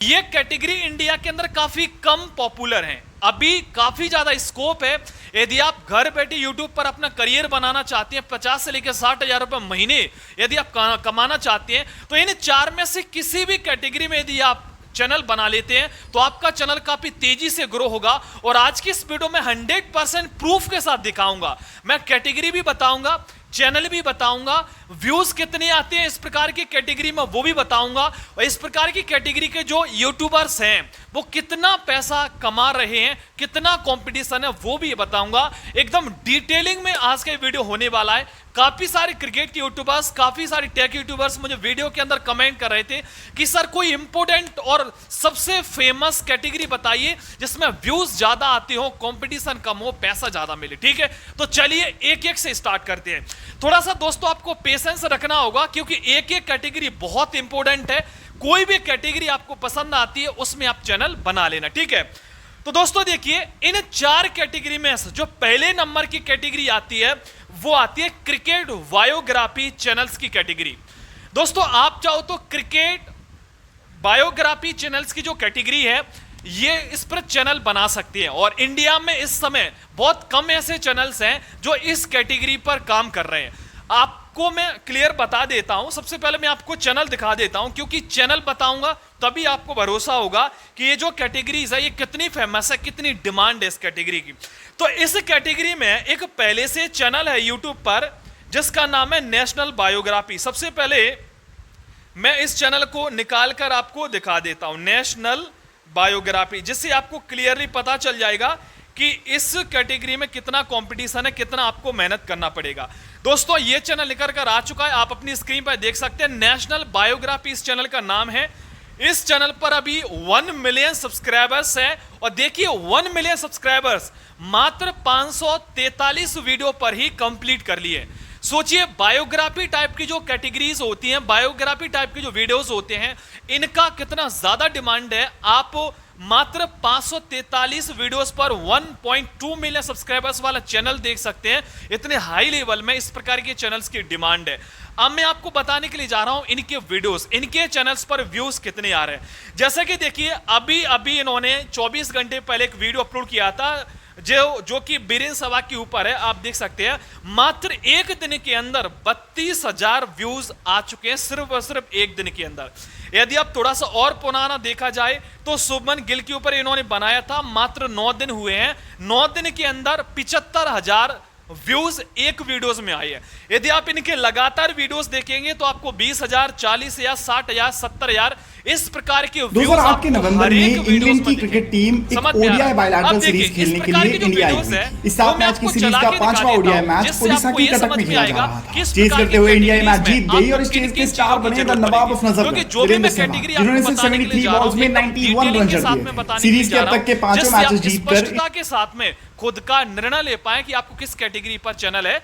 ये category India के अंदर काफी कम पॉपुलर है। अभी काफी ज्यादा स्कोप है। यदि आप घर बैठे यूट्यूब पर अपना करियर बनाना चाहते हैं, 50 से लेकर 60,000 रुपए महीने यदि आप कमाना चाहते हैं, तो इन चार में से किसी भी कैटेगरी में यदि आप चैनल बना लेते हैं तो आपका चैनल काफी तेजी से ग्रो होगा। और आज की इस वीडियो में 100% प्रूफ के साथ दिखाऊंगा। मैं कैटेगरी भी बताऊंगा, चैनल भी बताऊंगा, व्यूज कितने आते हैं इस प्रकार की कैटेगरी में वो भी बताऊंगा, और इस प्रकार की कैटेगरी के जो यूट्यूबर्स हैं वो कितना पैसा कमा रहे हैं, कितना कंपटीशन है वो भी बताऊंगा। एकदम डिटेलिंग में आज का वीडियो होने वाला है। काफी सारे क्रिकेट के यूट्यूबर्स, काफी सारे टेक यूट्यूबर्स मुझे वीडियो के अंदर कमेंट कर रहे थे कि सर कोई इंपोर्टेंट और सबसे फेमस कैटेगरी बताइए जिसमें व्यूज ज्यादा आते हो, कंपटीशन कम हो, पैसा ज्यादा मिले। ठीक है, तो चलिए एक एक से स्टार्ट करते हैं। थोड़ा सा दोस्तों आपको पेशेंस रखना होगा क्योंकि एक एक कैटेगरी बहुत इंपॉर्टेंट है। कोई भी कैटेगरी आपको पसंद आती है उसमें आप चैनल बना लेना। ठीक है, तो दोस्तों देखिए, इन चार कैटेगरी में से जो पहले नंबर की कैटेगरी आती है वो आती है क्रिकेट बायोग्राफी चैनल्स की कैटेगरी। दोस्तों आप चाहो तो क्रिकेट बायोग्राफी चैनल्स की जो कैटेगरी है ये इस पर चैनल बना सकते हैं। और इंडिया में इस समय बहुत कम ऐसे चैनल्स हैं जो इस कैटेगरी पर काम कर रहे हैं। आपको मैं क्लियर बता देता हूं। सबसे पहले मैं आपको चैनल दिखा देता हूं क्योंकि चैनल बताऊंगा तभी आपको भरोसा होगा कि ये जो कैटेगरीज है ये कितनी फेमस है, कितनी डिमांड है इस कैटेगरी की। तो इस कैटेगरी में एक पहले से चैनल है यूट्यूब पर जिसका नाम है नेशनल बायोग्राफी। सबसे पहले मैं इस चैनल को निकाल कर आपको दिखा देता हूं, नेशनल बायोग्राफी, जिससे आपको क्लियरली पता चल जाएगा कि इस कैटेगरी में कितना कंपटीशन है, कितना आपको मेहनत करना पड़ेगा। दोस्तों ये चैनल निकल कर आ चुका है, आप अपनी स्क्रीन पर देख सकते हैं। नेशनल बायोग्राफी इस चैनल का नाम है। इस चैनल पर अभी 1 मिलियन सब्सक्राइबर्स है। और देखिए 1 मिलियन सब्सक्राइबर्स मात्र 543 वीडियो पर ही कंप्लीट कर लिए। सोचिए बायोग्राफी टाइप की जो कैटेगरीज होती हैं, बायोग्राफी टाइप के जो वीडियोस होते हैं, इनका कितना ज्यादा डिमांड है। आप मात्र 543 वीडियोस पर 1.2 मिलियन सब्सक्राइबर्स वाला चैनल देख सकते हैं। इतने हाई लेवल में इस प्रकार के चैनल्स की डिमांड है। अब मैं आपको बताने के लिए जा रहा हूं इनके वीडियोस, इनके चैनल्स पर व्यूज कितने आ रहे हैं। जैसे कि देखिए अभी इन्होंने 24 घंटे पहले एक वीडियो अपलोड किया था जो कि बीरेन सभा के ऊपर है। आप देख सकते हैं मात्र एक दिन के अंदर 32,000 व्यूज आ चुके हैं, सिर्फ और सिर्फ एक दिन के अंदर। यदि आप थोड़ा सा और पुराना देखा जाए तो शुभमन गिल के ऊपर इन्होंने बनाया था, मात्र 9 दिन हुए हैं। 9 दिन के अंदर 75,000 व्यूज एक वीडियोस में आई है। यदि आप इनके लगातार वीडियोस देखेंगे तो आपको 20,000, 40,000, 60,000, 70,000 इस प्रकार के व्यूज 2008 के नवंबर में इंग्लैंड की क्रिकेट टीम एक ओडीआई बायलैटरल सीरीज खेलने के लिए इंडिया आई हुई। इस 7 मैच की सीरीज का 5वां ओडीआई मैच ओडिशा की कटक में खेला जा रहा था। चेज करते हुए इंडिया ये मैच जीत गई और इस चेज के स्टार बने द नवाब ऑफ नजफगढ़ वीरेंद्र सहवाग, जिन्होंने सिर्फ 73 बॉल्स में 91 रन जड़ दिए। सीरीज के अब तक के 5 मैचेस जीतकर के साथ में खुद का निर्णय ले पाए कि आपको किस कैटेगरी पर चैनल है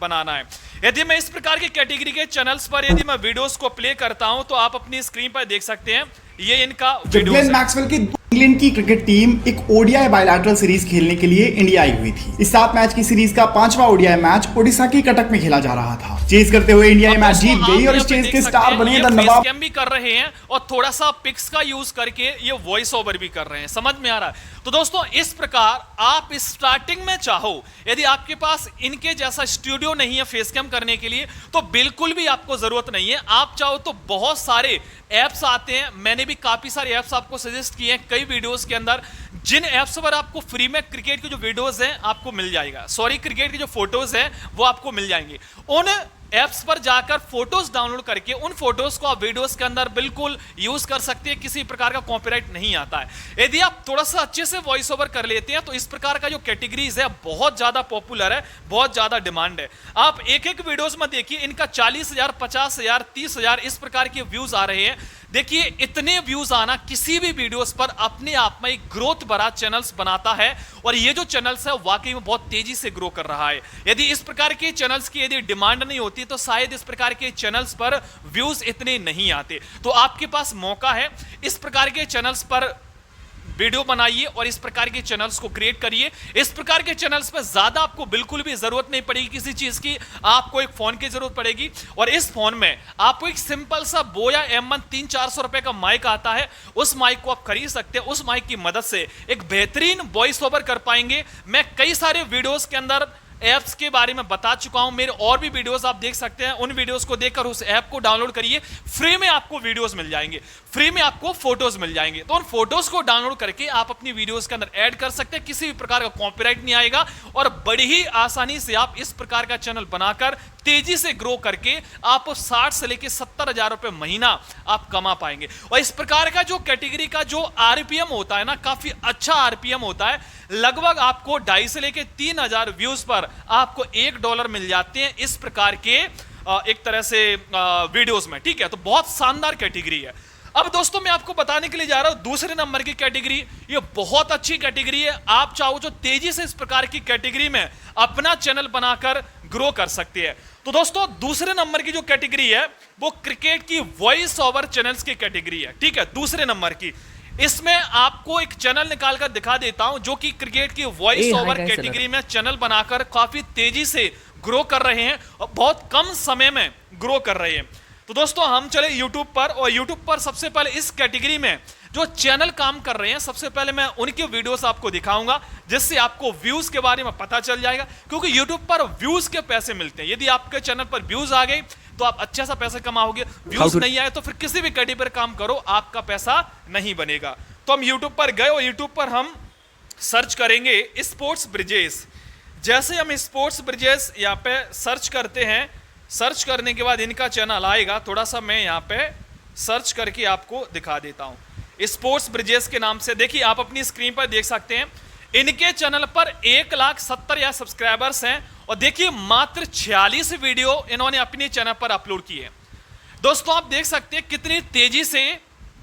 बनाना है। यदि मैं इस प्रकार की कैटेगरी के चैनल्स पर यदि मैं वीडियोस को प्ले करता हूं तो आप अपनी स्क्रीन पर देख सकते हैं ये इनका वीडियोस है। मैक्सवेल की इंग्लैंड की क्रिकेट टीम एक ओडीआई बायलैटरल सीरीज खेलने के लिए इंडिया आई हुई थी। इस 7 मैच की सीरीज का 5वां ओडीआई मैच ओडिशा की कटक में खेला जा रहा था। चेज करते हुए इंडिया ये मैच जीत गई और इस चेज के स्टार बने द नवाब। स्कैम भी कर रहे हैं और थोड़ा सा पिक्स का यूज करके ये वॉइस ओवर भी कर रहे हैं, समझ में आ रहा है। तो दोस्तों इस प्रकार आप स्टार्टिंग में चाहो, यदि आपके पास इनके जैसा स्टूडियो नहीं है फेस कैम करने के लिए तो बिल्कुल भी आपको जरूरत नहीं है। आप चाहो तो बहुत सारे ऐप्स आते हैं, मैंने भी काफी सारे ऐप्स आपको सजेस्ट किए हैं कई वीडियोस के अंदर, जिन ऐप्स पर आपको फ्री में क्रिकेट के जो वीडियोस हैं आपको मिल जाएगा, सॉरी क्रिकेट के जो फोटोज हैं वो आपको मिल जाएंगे। उन ऐप्स पर जाकर फोटोज डाउनलोड करके उन फोटोज को आप वीडियोस के अंदर बिल्कुल यूज कर सकते हैं, किसी प्रकार का कॉपीराइट नहीं आता है। यदि आप थोड़ा सा अच्छे से वॉइस ओवर कर लेते हैं तो इस प्रकार का जो कैटेगरीज है बहुत ज्यादा पॉपुलर है, बहुत ज्यादा डिमांड है। आप एक एक वीडियोस में देखिए इनका 40,000, 50,000, 30,000 इस प्रकार के व्यूज आ रहे हैं। देखिए इतने व्यूज आना किसी भी वीडियोस पर अपने आप में एक ग्रोथ भरा चैनल्स बनाता है और ये जो चैनल्स है वाकई में बहुत तेजी से ग्रो कर रहा है। यदि इस प्रकार के चैनल्स की यदि डिमांड नहीं होती तो शायद इस प्रकार के चैनल्स पर व्यूज इतने नहीं आते। तो आपके पास मौका है इस प्रकार के चैनल्स पर वीडियो बनाइए और इस प्रकार के चैनल्स को क्रिएट करिए। इस प्रकार के चैनल्स में ज्यादा आपको बिल्कुल भी जरूरत नहीं पड़ेगी किसी चीज की, आपको एक फोन की जरूरत पड़ेगी और इस फोन में आपको एक सिंपल सा बोया M1 300-400 रुपए का माइक आता है, उस माइक को आप खरीद सकते हैं। उस माइक की मदद से एक बेहतरीन वॉइस ओवर कर पाएंगे। मैं कई सारे वीडियोस के अंदर ऐप्स के बारे में बता चुका हूं, मेरे और भी वीडियोस आप देख सकते हैं। उन वीडियोस को देखकर उस ऐप को डाउनलोड करिए, फ्री में आपको वीडियोस मिल जाएंगे, फ्री में आपको फोटोज मिल जाएंगे। तो उन फोटोज को डाउनलोड करके आप अपनी वीडियोस के अंदर ऐड कर सकते हैं, किसी भी प्रकार का कॉपीराइट नहीं आएगा और बड़ी ही आसानी से आप इस प्रकार का चैनल बनाकर तेजी से ग्रो करके आप 60 से लेकर 70 हजार रुपए महीना आप कमा पाएंगे। और इस प्रकार का जो कैटेगरी का जो आरपीएम होता है ना, काफी अच्छा आरपीएम होता है। लगभग आपको 2.5 से लेकर 3 हजार व्यूज पर आपको $1 मिल जाते हैं इस प्रकार के एक तरह से वीडियोस में, ठीक है। तो बहुत शानदार कैटेगरी है। अब दोस्तों मैं आपको बताने के लिए जा रहा हूं दूसरे नंबर की कैटेगरी। ये बहुत अच्छी कैटेगरी है। आप चाहो जो तेजी से इस प्रकार की कैटेगरी में अपना चैनल बनाकर ग्रो कर सकते हैं। तो दोस्तों दूसरे नंबर की जो कैटेगरी है वो क्रिकेट की वॉइस ओवर चैनल्स की कैटेगरी है, ठीक है, दूसरे नंबर की। इसमें आपको एक चैनल निकाल कर दिखा देता हूं जो कि क्रिकेट की वॉइस ओवर कैटेगरी में चैनल बनाकर काफी तेजी से ग्रो कर रहे हैं और बहुत कम समय में ग्रो कर रहे हैं। तो दोस्तों हम चले YouTube पर, और YouTube पर सबसे पहले इस कैटेगरी में जो चैनल काम कर रहे हैं, सबसे पहले मैं उनके वीडियोस आपको दिखाऊंगा जिससे आपको व्यूज के बारे में पता चल जाएगा। क्योंकि YouTube पर व्यूज के पैसे मिलते हैं। यदि आपके चैनल पर व्यूज आ गए तो आप अच्छा सा पैसा कमाओगे, व्यूज नहीं आए तो फिर किसी भी कैटेगरी पर काम करो आपका पैसा नहीं बनेगा। तो हम YouTube पर गए और YouTube पर हम सर्च करेंगे स्पोर्ट्स ब्रिजेस। जैसे हम स्पोर्ट्स ब्रिजेस यहाँ पे सर्च करते हैं, सर्च करने के बाद इनका चैनल आएगा। थोड़ा सा मैं यहाँ पे सर्च करके आपको दिखा देता हूँ स्पोर्ट्स ब्रिजेस के नाम से। देखिए आप अपनी स्क्रीन पर देख सकते हैं इनके चैनल पर 1,70,000 सब्सक्राइबर्स हैं और देखिए मात्र 46 वीडियो इन्होंने अपने चैनल पर अपलोड किए हैं। दोस्तों आप देख सकते हैं कितनी तेजी से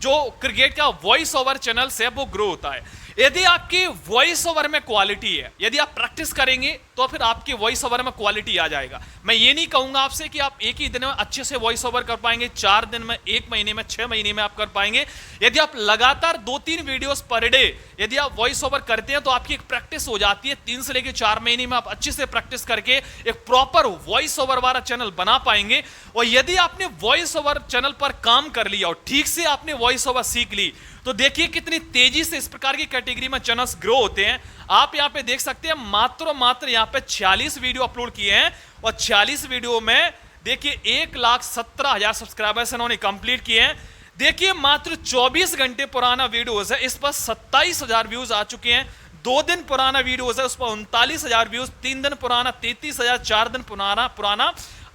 जो क्रिकेट का वॉइस ओवर चैनल है वो ग्रो होता है। यदि आपकी वॉइस ओवर में क्वालिटी है, यदि आप प्रैक्टिस करेंगे तो फिर आपकी वॉइस ओवर में क्वालिटी आ जाएगा। मैं ये नहीं कहूंगा आपसे कि आप एक ही दिन में अच्छे से वॉइस ओवर कर पाएंगे, 4 दिन में, 1 महीने में, 6 महीने में आप कर पाएंगे। यदि आप लगातार 2-3 वीडियोस पर डे यदि आप वॉइस ओवर करते हैं तो आपकी एक प्रैक्टिस हो जाती है। 3 से लेकर 4 महीने में आप अच्छे से प्रैक्टिस करके एक प्रॉपर वॉइस ओवर वाला चैनल बना पाएंगे। और यदि आपने वॉइस ओवर चैनल पर काम कर लिया और ठीक से आपने वॉइस ओवर सीख ली तो देखिए कितनी तेजी से इस प्रकार की कैटेगरी में चैनल्स ग्रो होते हैं। आप यहां पे देख सकते हैं मात्र यहां पे 46 वीडियो अपलोड किए हैं और 46 वीडियो में देखिए 1,17,000 सब्सक्राइबर्स इन्होंने कंप्लीट किए हैं। देखिए मात्र 24 घंटे पुराना वीडियोस है, इस पर 27,000 व्यूज आ चुके हैं। 2 दिन पुराना वीडियोस है, उस पर 39,000 व्यूज, 3 दिन पुराना 33,000, 4 दिन पुराना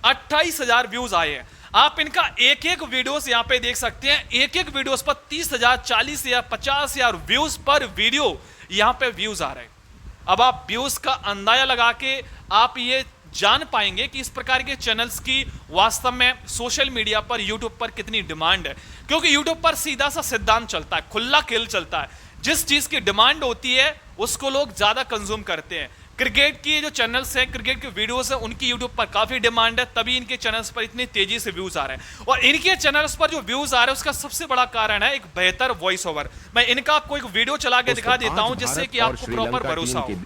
28,000 व्यूज आए हैं। आप इनका एक एक वीडियोस यहाँ पे देख सकते हैं, एक एक वीडियोस पर 30,000, 40,000, 50,000 व्यूज पर वीडियो यहाँ पे व्यूज आ रहे हैं। अब आप व्यूज का अंदाजा लगा के आप ये जान पाएंगे कि इस प्रकार के चैनल्स की वास्तव में सोशल मीडिया पर, यूट्यूब पर कितनी डिमांड है। क्योंकि यूट्यूब पर सीधा सा सिद्धांत चलता है, खुला खेल चलता है। जिस चीज की डिमांड होती है उसको लोग ज्यादा कंज्यूम करते हैं। क्रिकेट की जो चैनल्स हैं, क्रिकेट के वीडियोस हैं, उनकी यूट्यूब पर काफी डिमांड है, तभी इनके चैनल्स पर इतनी तेजी से व्यूज आ रहे हैं। और इनके चैनल्स पर जो व्यूज आ रहे हैं उसका सबसे बड़ा कारण है एक बेहतर वॉइस ओवर। मैं इनका आपको एक वीडियो चला के दिखा देता हूं जिससे कि आपको प्रॉपर भरोसा हो।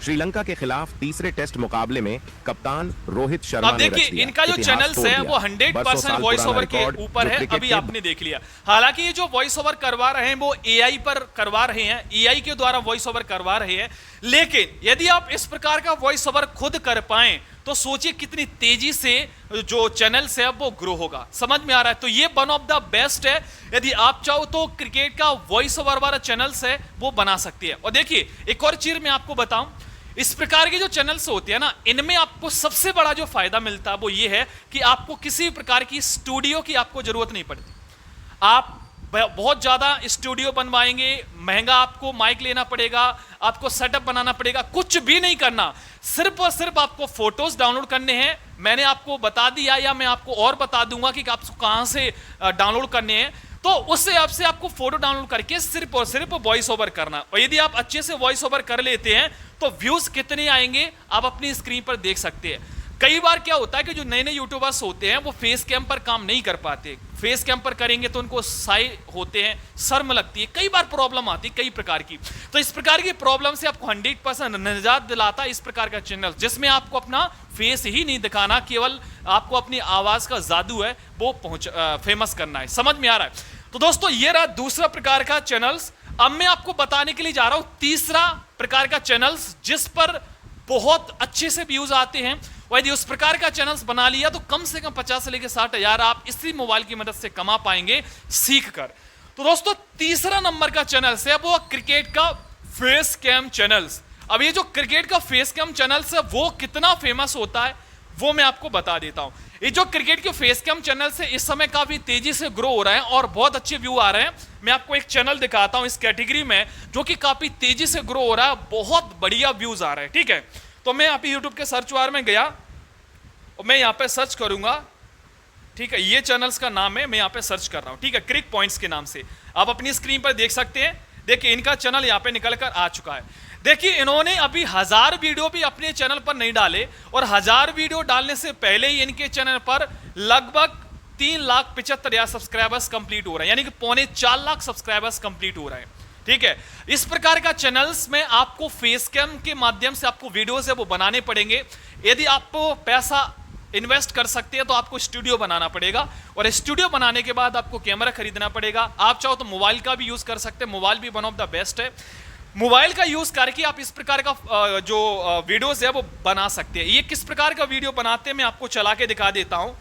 श्रीलंका के खिलाफ तीसरे टेस्ट मुकाबले में कप्तान रोहित शर्मा अब देखिए इनका जो चैनल्स है वो 100% वॉइस ओवर के ऊपर है। अभी आपने देख लिया। हालांकि ये जो वॉइस ओवर करवा रहे हैं वो एआई पर करवा रहे हैं, एआई के द्वारा वॉइस ओवर करवा रहे हैं। लेकिन यदि आप इस प्रकार का वॉइस ओवर खुद कर पाएं तो सोचिए कितनी तेजी से जो चैनल्स है वो ग्रो होगा। समझ में आ रहा है? तो ये वन ऑफ द बेस्ट है। यदि आप चाहो तो क्रिकेट का वॉइस ओवर वाला चैनल्स है वो बना सकती है। और देखिए एक और चीज मैं आपको बताऊं, इस प्रकार के जो चैनल्स होते हैं ना, इनमें आपको सबसे बड़ा जो फायदा मिलता है वो ये है कि आपको किसी भी प्रकार की स्टूडियो की आपको जरूरत नहीं पड़ती। आप बहुत ज्यादा स्टूडियो बनवाएंगे, महंगा आपको माइक लेना पड़ेगा, आपको सेटअप बनाना पड़ेगा, कुछ भी नहीं करना। सिर्फ और सिर्फ आपको फोटोज डाउनलोड करने हैं। मैंने आपको बता दिया या मैं आपको और बता दूंगा कि आपको कहां से डाउनलोड करने हैं। तो उससे आपसे आपको फोटो डाउनलोड करके सिर्फ और सिर्फ वॉइस ओवर करना। और यदि आप अच्छे से वॉइस ओवर कर लेते हैं तो व्यूज कितने आएंगे आप अपनी स्क्रीन पर देख सकते हैं। कई बार क्या होता है कि जो नए नए यूट्यूबर्स होते हैं वो फेस कैम पर काम नहीं कर पाते। फेस कैम पर करेंगे तो उनको साई होते हैं, शर्म लगती है, कई बार प्रॉब्लम आती है कई प्रकार की। तो इस प्रकार की प्रॉब्लम से आपको 100% निजात दिलाता है इस प्रकार का चैनल, जिसमें आपको अपना फेस ही नहीं दिखाना, केवल आपको अपनी आवाज का जादू है वो फेमस करना है। समझ में आ रहा है? तो दोस्तों ये रहा दूसरा प्रकार का चैनल्स। अब मैं आपको बताने के लिए जा रहा हूं तीसरा प्रकार का चैनल्स, जिस पर बहुत अच्छे से व्यूज आते हैं। और यदि उस प्रकार का चैनल्स बना लिया तो कम से कम 50 से लेकर 60 हजार आप इसी मोबाइल की मदद से कमा पाएंगे सीख कर। तो दोस्तों तीसरा नंबर का चैनल है वो क्रिकेट का फेस कैम चैनल्स। अब ये जो क्रिकेट का फेस कैम चैनल्स है वो कितना फेमस होता है वो मैं आपको बता देता हूं। ये जो क्रिकेट के फेस कैम चैनल से इस समय काफी तेजी से ग्रो हो रहे हैं और बहुत अच्छे व्यू आ रहे हैं। मैं आपको एक चैनल दिखाता हूं इस कैटेगरी में जो कि काफी तेजी से ग्रो हो रहा है, बहुत बढ़िया व्यूज आ रहे हैं। ठीक है, तो मैं यहाँ पे यूट्यूब के सर्च बार में गया और मैं यहाँ पे सर्च करूंगा। ठीक है, ये चैनल्स का नाम है, मैं यहाँ पे सर्च कर रहा हूँ। ठीक है, क्रिक पॉइंट्स के नाम से आप अपनी स्क्रीन पर देख सकते हैं। देखिए इनका चैनल यहाँ पे निकल कर आ चुका है। देखिए इन्होंने अभी 1000 वीडियो भी अपने चैनल पर नहीं डाले और 1000 वीडियो डालने से पहले ही इनके चैनल पर लगभग 3,75,000 सब्सक्राइबर्स कंप्लीट हो रहे हैं, यानी कि 3.25 लाख सब्सक्राइबर्स कंप्लीट हो रहे हैं। ठीक है, इस प्रकार का चैनल्स में आपको फेस कैम के माध्यम से आपको वीडियोस है वो बनाने पड़ेंगे। यदि आपको पैसा इन्वेस्ट कर सकते हैं तो आपको स्टूडियो बनाना पड़ेगा और स्टूडियो बनाने के बाद आपको कैमरा खरीदना पड़ेगा। आप चाहो तो मोबाइल का भी यूज कर सकते हैं, मोबाइल भी वन ऑफ द बेस्ट है। मोबाइल का यूज करके आप इस प्रकार का जो वीडियोस है वो बना सकते हैं। ये किस प्रकार का वीडियो बनाते हैं मैं आपको चला के दिखा देता हूं,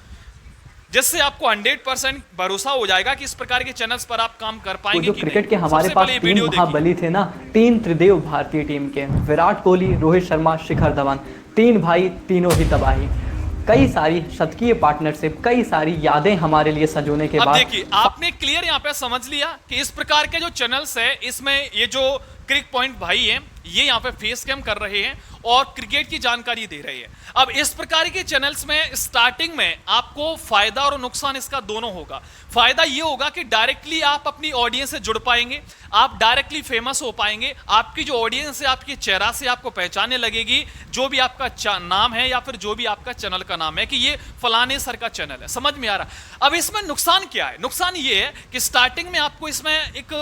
जिससे आपको 100% भरोसा हो जाएगा कि इस प्रकार के चैनल्स पर आप काम कर पाएंगे। जो क्रिकेट के हमारे पास 3 महाबली थे ना, 3 त्रिदेव भारतीय टीम के, विराट कोहली, रोहित शर्मा, शिखर धवन, 3 भाई, तीनों ही तबाही। कई सारी शतकीय पार्टनरशिप, कई सारी यादें हमारे लिए संजोने के बाद देखिए आपने क्लियर यहाँ पे समझ लिया कि इस प्रकार के जो चैनल्स है इसमें ये जो क्रिक पॉइंट भाई हैं ये यहाँ पे फेस कैम कर रहे हैं और क्रिकेट की जानकारी दे रहे हैं। अब इस प्रकार के चैनल्स में स्टार्टिंग में आपको फायदा और नुकसान इसका दोनों होगा। फायदा ये होगा कि डायरेक्टली आप अपनी ऑडियंस से जुड़ पाएंगे, आप डायरेक्टली फेमस हो पाएंगे, आपकी जो ऑडियंस है आपके चेहरा से आपको पहचानने लगेगी, जो भी आपका नाम है या फिर जो भी आपका चैनल का नाम है कि ये फलाने सर का चैनल है। समझ में आ रहा? अब इसमें नुकसान क्या है? नुकसान ये है कि स्टार्टिंग में आपको इसमें एक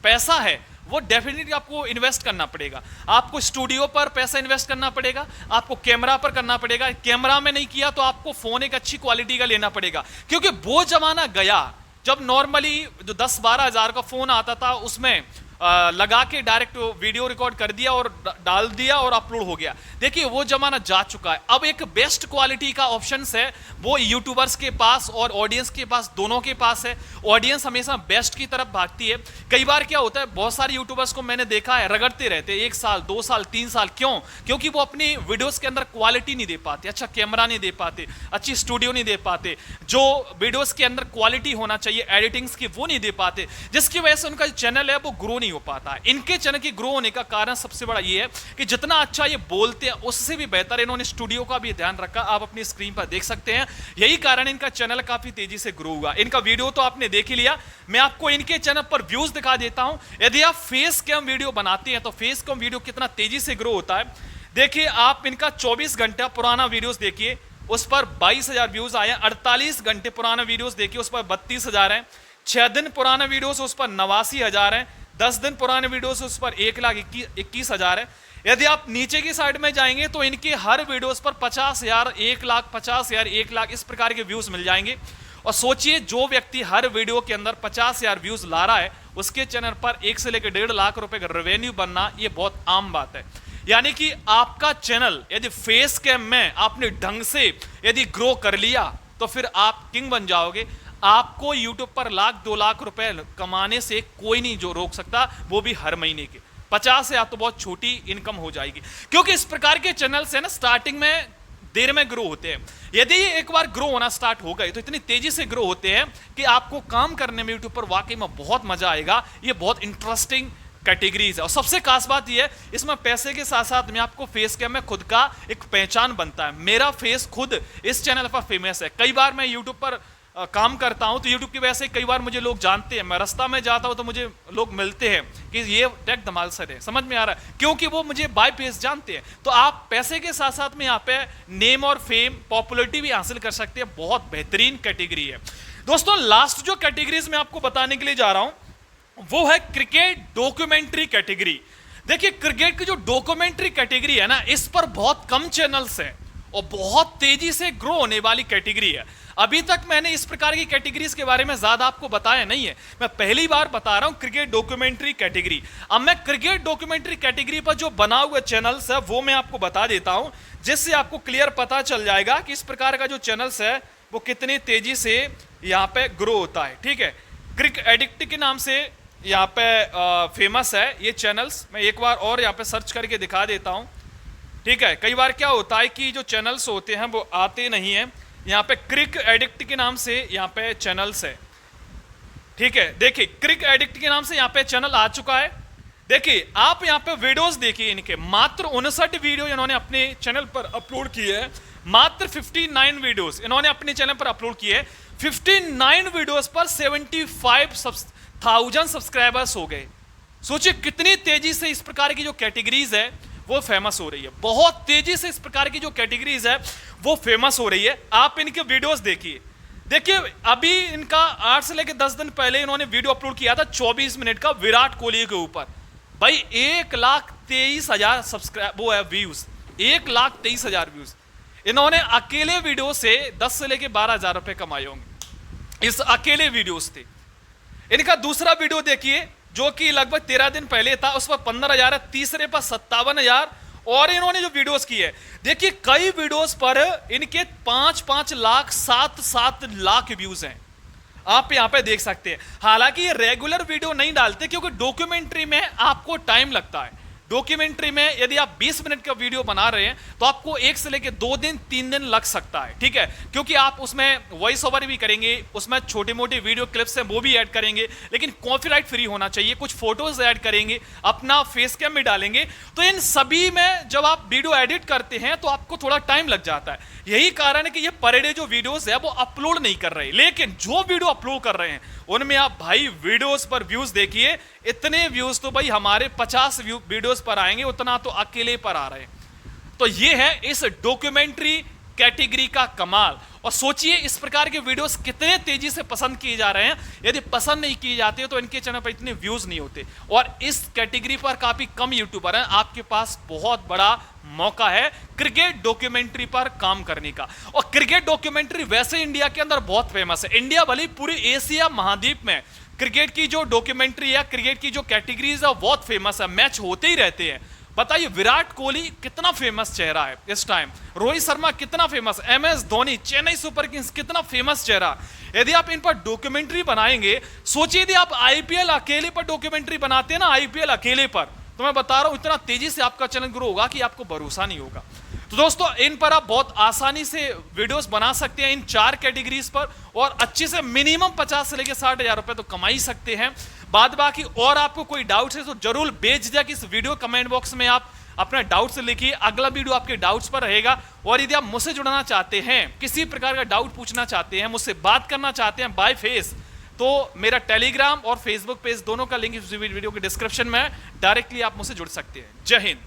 पैसा है वो डेफिनेटली आपको इन्वेस्ट करना पड़ेगा। आपको स्टूडियो पर पैसा इन्वेस्ट करना पड़ेगा, आपको कैमरा पर करना पड़ेगा। कैमरा में नहीं किया तो आपको फोन एक अच्छी क्वालिटी का लेना पड़ेगा, क्योंकि वो जमाना गया जब नॉर्मली जो 10-12 हजार का फोन आता था उसमें लगा के डायरेक्ट वीडियो रिकॉर्ड कर दिया और डाल दिया और अपलोड हो गया। देखिए वो जमाना जा चुका है। अब एक बेस्ट क्वालिटी का ऑप्शंस है वो यूट्यूबर्स के पास और ऑडियंस के पास, दोनों के पास है। ऑडियंस हमेशा बेस्ट की तरफ भागती है। कई बार क्या होता है, बहुत सारे यूट्यूबर्स को मैंने देखा है रगड़ते रहते हैं 1 साल 2 साल 3 साल। क्यों? क्योंकि वो अपनी वीडियोस के अंदर क्वालिटी नहीं दे पाते, अच्छा कैमरा नहीं दे पाते, अच्छी स्टूडियो नहीं दे पाते, जो वीडियोस के अंदर क्वालिटी होना चाहिए एडिटिंग्स की वो नहीं दे पाते, जिसकी वजह से उनका चैनल है वो ग्रो नहीं हो पाता है। इनके चैनल की ग्रो होने का कारण सबसे बड़ा ये है कि जितना अच्छा ये बोलते हैं उससे भी बेहतर इन्होंने स्टूडियो का भी ध्यान रखा। आप अपनी स्क्रीन पर देख सकते हैं, यही कारण इनका चैनल काफी तेजी से ग्रो हुआ। इनका वीडियो तो आपने देख ही लिया, मैं आपको इनके चैनल पर व्यूज दिखा देता हूं। यदि आप फेस कैम वीडियो बनाते हैं तो फेस कैम वीडियो कितना तेजी से ग्रो होता है। देखिए आप इनका 24 घंटा पुराना वीडियोस देखिए, उस पर 22,000 व्यूज आए। 48 घंटे पुराना वीडियोस देखिए, उस पर 32,000 है। 6 दिन पुराना वीडियोस उस पर 89,000 है। 10 दिन पुराने वीडियोस उस पर 1,21,000 है। यदि आप नीचे की साइड में जाएंगे तो इनके हर वीडियोस पर 50,000, 1,00,000, 50,000, 1,00,000 इस प्रकार के व्यूज मिल जाएंगे। और सोचिए जो व्यक्ति हर वीडियो के अंदर 50,000 व्यूज ला रहा है उसके चैनल पर 1 से लेकर 1.5 लाख रुपए का रेवेन्यू बनना ये बहुत आम बात है। यानी कि आपका चैनल यदि फेस कैम में आपने ढंग से यदि ग्रो कर लिया तो फिर आप किंग बन जाओगे। आपको YouTube पर 1,00,000-2 लाख रुपए कमाने से कोई नहीं जो रोक सकता, वो भी हर महीने के 50 से आप तो बहुत छोटी इनकम हो जाएगी। क्योंकि इस प्रकार के चैनल से ना स्टार्टिंग में देर में ग्रो होते हैं। यदि एक बार ग्रो होना स्टार्ट हो गए तो इतनी तेजी से ग्रो होते हैं कि आपको काम करने में यूट्यूब पर वाकई में बहुत मजा आएगा। ये बहुत इंटरेस्टिंग कैटेगरीज है और सबसे खास बात ये है इसमें पैसे के साथ साथ में आपको फेस कैम में खुद का एक पहचान बनता है। मेरा फेस खुद इस चैनल पर फेमस है। कई बार मैं यूट्यूब पर काम करता हूं तो YouTube की वजह से कई बार मुझे लोग जानते हैं। मैं रास्ता में जाता हूं तो मुझे लोग मिलते हैं कि ये टेक धमाल सर है। समझ में आ रहा है? क्योंकि वो मुझे बाय फेस जानते हैं। तो आप पैसे के साथ साथ में यहाँ पे नेम और फेम, पॉपुलैरिटी भी हासिल कर सकते हैं। बहुत बेहतरीन कैटेगरी है। दोस्तों लास्ट जो कैटेगरीज मैं आपको बताने के लिए जा रहा हूं वो है क्रिकेट डॉक्यूमेंट्री कैटेगरी। देखिए क्रिकेट की जो डॉक्यूमेंट्री कैटेगरी है ना, इस पर बहुत कम चैनल्स हैं और बहुत तेजी से ग्रो होने वाली कैटेगरी है। अभी तक मैंने इस प्रकार की कैटेगरीज के बारे में ज्यादा आपको बताया नहीं है, मैं पहली बार बता रहा हूं क्रिकेट डॉक्यूमेंट्री कैटेगरी। अब मैं क्रिकेट डॉक्यूमेंट्री कैटेगरी पर जो बना हुआ चैनल्स है वो मैं आपको बता देता हूं, जिससे आपको क्लियर पता चल जाएगा कि इस प्रकार का जो चैनल्स है वो कितनी तेजी से यहाँ पे ग्रो होता है। ठीक है, क्रिक एडिक्ट के नाम से यहाँ पे फेमस है ये चैनल्स। मैं एक बार और यहाँ पे सर्च करके दिखा देता हूँ। ठीक है, कई बार क्या होता है कि जो चैनल्स होते हैं वो आते नहीं हैं। यहाँ पे क्रिक एडिक्ट के नाम से यहाँ पे चैनल्स है। ठीक है, देखिए क्रिक एडिक्ट के नाम से यहाँ पे चैनल आ चुका है। देखिए आप यहाँ पे वीडियोस देखिए, इनके मात्र 59 वीडियो इन्होंने अपने चैनल पर अपलोड किए हैं। मात्र 59 वीडियोस इन्होंने अपने चैनल पर अपलोड किए। 59 वीडियोस पर 75,000 सब्सक्राइबर्स हो गए। सोचिए कितनी तेजी से इस प्रकार की जो कैटेगरीज है वो फेमस हो रही है। बहुत तेजी से इस प्रकार की जो कैटेगरीज है वो फेमस हो रही है। आप इनके वीडियोस देखिए। देखिए अभी इनका 8 से लेकर 10 दिन पहले इन्होंने वीडियो अपलोड किया था 24 मिनट का विराट कोहली के ऊपर। भाई 1,23,000 सब्सक्राइब वो है व्यूज, 1,23,000 व्यूज। इन्होंने अकेले वीडियो से 10 से लेकर 12,000 रुपए कमाए होंगे, इस अकेले वीडियोस थे। इनका दूसरा वीडियो देखिए जो कि लगभग 13 दिन पहले था, उस पर 15,000 है, तीसरे पर 57,000। और इन्होंने जो वीडियोस की है देखिए कई वीडियोस पर इनके 5-5 लाख 7-7 लाख व्यूज हैं। आप यहां पे देख सकते हैं। हालांकि ये रेगुलर वीडियो नहीं डालते क्योंकि डॉक्यूमेंट्री में आपको टाइम लगता है। डॉक्यूमेंट्री में यदि आप 20 मिनट का वीडियो बना रहे हैं तो आपको 1 से लेकर 2 दिन 3 दिन लग सकता है। ठीक है, क्योंकि आप उसमें वॉइस ओवर भी करेंगे, उसमें छोटे मोटे वीडियो क्लिप्स हैं वो भी ऐड करेंगे, लेकिन कॉपीराइट फ्री होना चाहिए। कुछ फोटोज ऐड करेंगे, अपना फेस कैम भी डालेंगे। तो इन सभी में जब आप वीडियो एडिट करते हैं तो आपको थोड़ा टाइम लग जाता है। यही कारण है कि ये पर डे जो वीडियोस है वो अपलोड नहीं कर रहे। लेकिन जो वीडियो अपलोड कर रहे हैं उनमें आप भाई वीडियोस पर व्यूज देखिए। इतने व्यूज तो भाई हमारे 50 वीडियोस पर आएंगे, उतना तो अकेले पर आ रहे हैं। तो ये है इस डॉक्यूमेंट्री कैटेगरी का कमाल। और सोचिए इस प्रकार के वीडियोस कितने तेजी से पसंद किए जा रहे हैं। यदि पसंद नहीं किए जाते तो इनके चैनल पर इतने व्यूज नहीं होते। और इस कैटेगरी पर काफी कम यूट्यूबर हैं। आपके पास बहुत बड़ा मौका है क्रिकेट डॉक्यूमेंट्री पर काम करने का। और क्रिकेट डॉक्यूमेंट्री वैसे इंडिया के अंदर बहुत फेमस है। इंडिया भले पूरी एशिया महाद्वीप में क्रिकेट की जो डॉक्यूमेंट्री है, क्रिकेट की जो कैटेगरीज है बहुत फेमस है। मैच होते ही रहते हैं। बताइए विराट कोहली कितना फेमस चेहरा है इस टाइम, रोहित शर्मा कितना famous, MS Dhoni, Chennai super Kings कितना फेमस चेहरा। यदि आप इन पर डॉक्यूमेंट्री बनाएंगे, सोचिए यदि आप IPL अकेले पर डॉक्यूमेंट्री बनाते हैं ना, IPL अकेले पर, तो मैं बता रहा हूं इतना तेजी से आपका चैनल ग्रो होगा कि आपको भरोसा नहीं होगा। तो दोस्तों इन पर आप बहुत आसानी से वीडियोस बना सकते हैं इन 4 कैटेगरीज पर, और अच्छे से मिनिमम 50 से लेकर 60,000 रुपए तो कमा ही सकते हैं। बाद बाकी और आपको कोई डाउट्स है तो जरूर भेज दिया कि इस वीडियो कमेंट बॉक्स में आप अपना डाउट्स लिखिए। अगला वीडियो आपके डाउट्स पर रहेगा। और यदि आप मुझसे जुड़ना चाहते हैं, किसी प्रकार का डाउट पूछना चाहते हैं, मुझसे बात करना चाहते हैं बाय फेस, तो मेरा टेलीग्राम और फेसबुक पेज दोनों का लिंक इस वीडियो के डिस्क्रिप्शन में है। डायरेक्टली आप मुझसे जुड़ सकते हैं। जय हिंद।